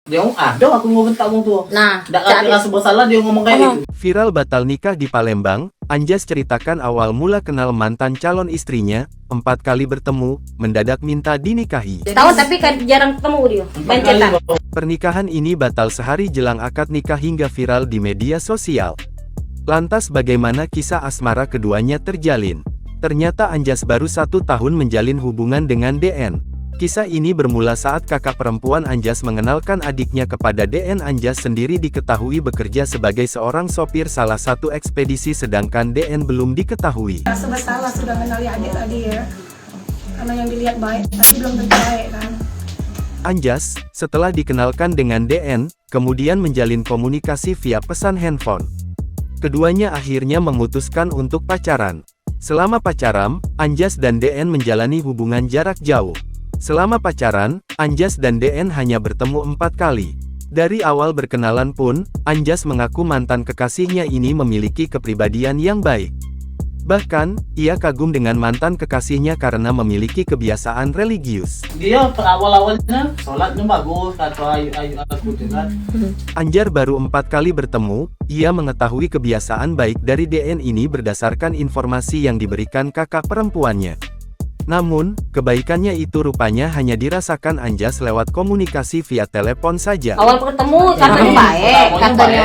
Dia ngomong, aduh aku mau bentak ngomong tuh. Nah, Nggak ngerti rasa bersalah dia ngomong kayak gitu. Viral batal nikah di Palembang, Anjas ceritakan awal mula kenal mantan calon istrinya, 4 kali bertemu, mendadak minta dinikahi. tahu tapi kan jarang ketemu dia. Main cetak. Pernikahan ini batal sehari jelang akad nikah hingga viral di media sosial. Lantas bagaimana kisah asmara keduanya terjalin? Ternyata Anjas baru 1 tahun menjalin hubungan dengan DN. Kisah ini bermula saat kakak perempuan Anjas mengenalkan adiknya kepada DN. Anjas sendiri diketahui bekerja sebagai seorang sopir salah satu ekspedisi sedangkan DN belum diketahui. Rasa bersalah sudah mengenali adik tadi ya, karena yang dilihat baik tapi belum tentu baik kan. Anjas, setelah dikenalkan dengan DN, kemudian menjalin komunikasi via pesan handphone. Keduanya akhirnya memutuskan untuk pacaran. Selama pacaran, Anjas dan DN menjalani hubungan jarak jauh. Selama pacaran, Anjas dan DN hanya bertemu 4 kali. Dari awal berkenalan pun, Anjas mengaku mantan kekasihnya ini memiliki kepribadian yang baik. Bahkan, ia kagum dengan mantan kekasihnya karena memiliki kebiasaan religius. Dia awal-awalnya sholatnya bagus, kata ayu aku tuh kan. Anjar baru 4 kali bertemu, ia mengetahui kebiasaan baik dari DN ini berdasarkan informasi yang diberikan kakak perempuannya. Namun, kebaikannya itu rupanya hanya dirasakan Anjas lewat komunikasi via telepon saja. Awal ketemu katanya baik, katanya.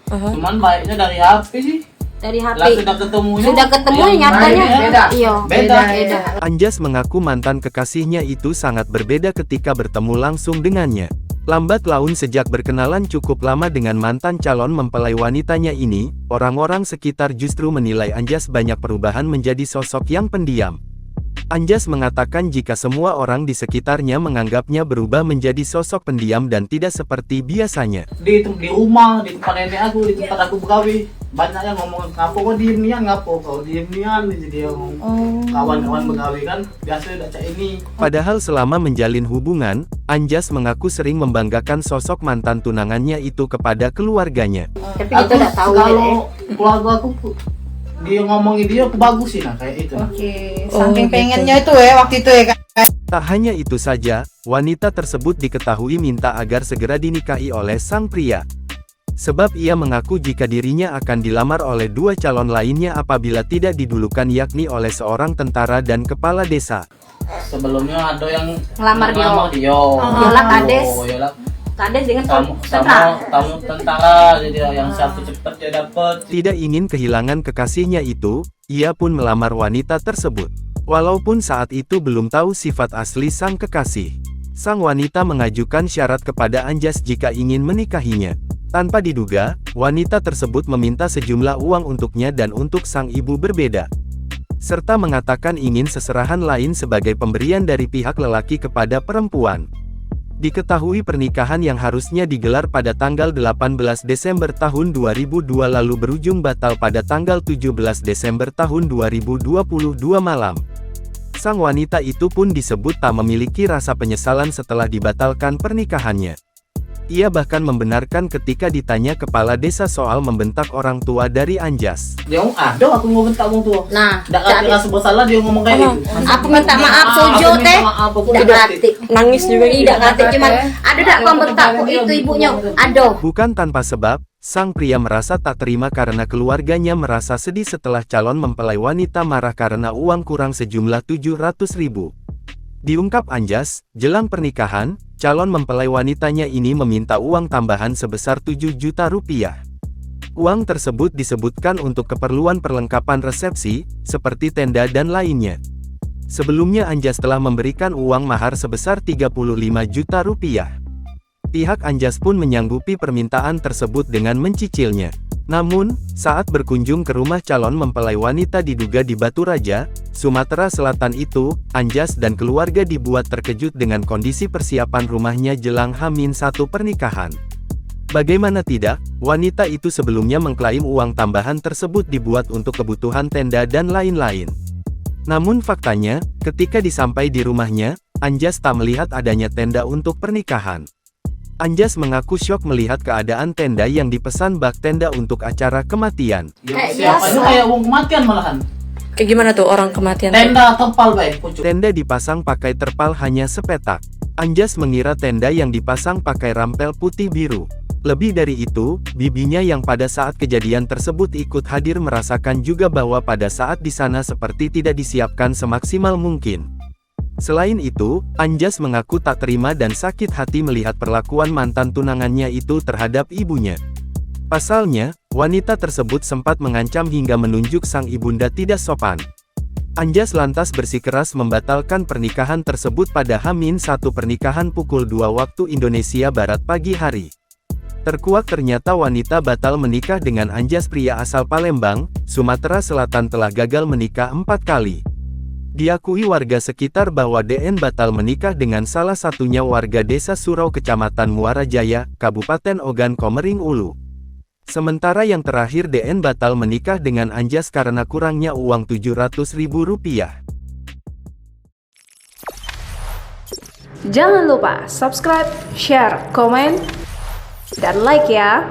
Cuman baiknya dari HP sih. Dari HP. Lah sudah ketemunya. Sudah ketemu nyatanya beda. Iya, Beda. Anjas mengaku mantan kekasihnya itu sangat berbeda ketika bertemu langsung dengannya. Lambat laun sejak berkenalan cukup lama dengan mantan calon mempelai wanitanya ini, orang-orang sekitar justru menilai Anjas banyak perubahan menjadi sosok yang pendiam. Anjas mengatakan jika semua orang di sekitarnya menganggapnya berubah menjadi sosok pendiam dan tidak seperti biasanya. Di rumah, di tempat nenek aku, di tempat aku bergawe, banyak yang ngomong ngapo kok diem nian, ngapo kau diem nian, jadi kawan-kawan bergawe kan biasa udah cak ini. Padahal selama menjalin hubungan, Anjas mengaku sering membanggakan sosok mantan tunangannya itu kepada keluarganya. Tapi kita tidak tahu kalau keluarga aku dia ngomongin dia aku bagusin lah kayak itu. Oke, saking pengennya itu ya waktu itu ya kan. Tak hanya itu saja, wanita tersebut diketahui minta agar segera dinikahi oleh sang pria. Sebab ia mengaku jika dirinya akan dilamar oleh 2 calon lainnya apabila tidak didulukan yakni oleh seorang tentara dan kepala desa. Sebelumnya ada yang Ngelamar dia. Yola Kades. Yola Kades dengan tamu tentara jadi yang satu cepat dia dapat. Tidak ingin kehilangan kekasihnya itu, ia pun melamar wanita tersebut. Walaupun saat itu belum tahu sifat asli sang kekasih. Sang wanita mengajukan syarat kepada Anjas jika ingin menikahinya. Tanpa diduga, wanita tersebut meminta sejumlah uang untuknya dan untuk sang ibu berbeda. Serta mengatakan ingin seserahan lain sebagai pemberian dari pihak lelaki kepada perempuan. Diketahui pernikahan yang harusnya digelar pada tanggal 18 Desember tahun 2002 lalu berujung batal pada tanggal 17 Desember tahun 2022 malam. Sang wanita itu pun disebut tak memiliki rasa penyesalan setelah dibatalkan pernikahannya. Ia bahkan membenarkan ketika ditanya kepala desa soal membentak orang tua dari Anjas. Dia ngomong, aduh aku mau bentak ngomong tuh. Nah, Nggak ngerti rasa bersalah dia ngomong kayak gitu. aku minta maaf Sojo teh. Tidak ngerti. Nangis juga Tidak ngerti cuman ada tak pembentak itu ibunya. Aduh. Bukan tanpa sebab, sang pria merasa tak terima karena keluarganya merasa sedih setelah calon mempelai wanita marah karena uang kurang sejumlah 700.000. Diungkap Anjas, jelang pernikahan, calon mempelai wanitanya ini meminta uang tambahan sebesar 7 juta rupiah. Uang tersebut disebutkan untuk keperluan perlengkapan resepsi, seperti tenda dan lainnya. Sebelumnya Anjas telah memberikan uang mahar sebesar 35 juta rupiah. Pihak Anjas pun menyanggupi permintaan tersebut dengan mencicilnya. Namun, saat berkunjung ke rumah calon mempelai wanita diduga di Batu Raja, Sumatera Selatan itu, Anjas dan keluarga dibuat terkejut dengan kondisi persiapan rumahnya jelang H-1 pernikahan. Bagaimana tidak, wanita itu sebelumnya mengklaim uang tambahan tersebut dibuat untuk kebutuhan tenda dan lain-lain. Namun faktanya, ketika disampai di rumahnya, Anjas tak melihat adanya tenda untuk pernikahan. Anjas mengaku syok melihat keadaan tenda yang dipesan bak tenda untuk acara kematian. Siapa itu kayak uang kematian malahan. Kayak gimana tuh orang kematian? Tenda terpal baik pucuk. Tenda dipasang pakai terpal hanya sepetak. Anjas mengira tenda yang dipasang pakai rampel putih biru. Lebih dari itu, bibinya yang pada saat kejadian tersebut ikut hadir merasakan juga bahwa pada saat di sana seperti tidak disiapkan semaksimal mungkin. Selain itu, Anjas mengaku tak terima dan sakit hati melihat perlakuan mantan tunangannya itu terhadap ibunya. Pasalnya, wanita tersebut sempat mengancam hingga menunjuk sang ibunda tidak sopan. Anjas lantas bersikeras membatalkan pernikahan tersebut pada H-1 pernikahan pukul 2 waktu Indonesia Barat pagi hari. Terkuak ternyata wanita batal menikah dengan Anjas, pria asal Palembang, Sumatera Selatan telah gagal menikah 4 kali. Diakui warga sekitar bahwa DN batal menikah dengan salah satunya warga desa Surau Kecamatan Muara Jaya, Kabupaten Ogan Komering Ulu. Sementara yang terakhir DN batal menikah dengan Anjas karena kurangnya uang Rp700.000. Jangan lupa subscribe, share, komen, dan like ya.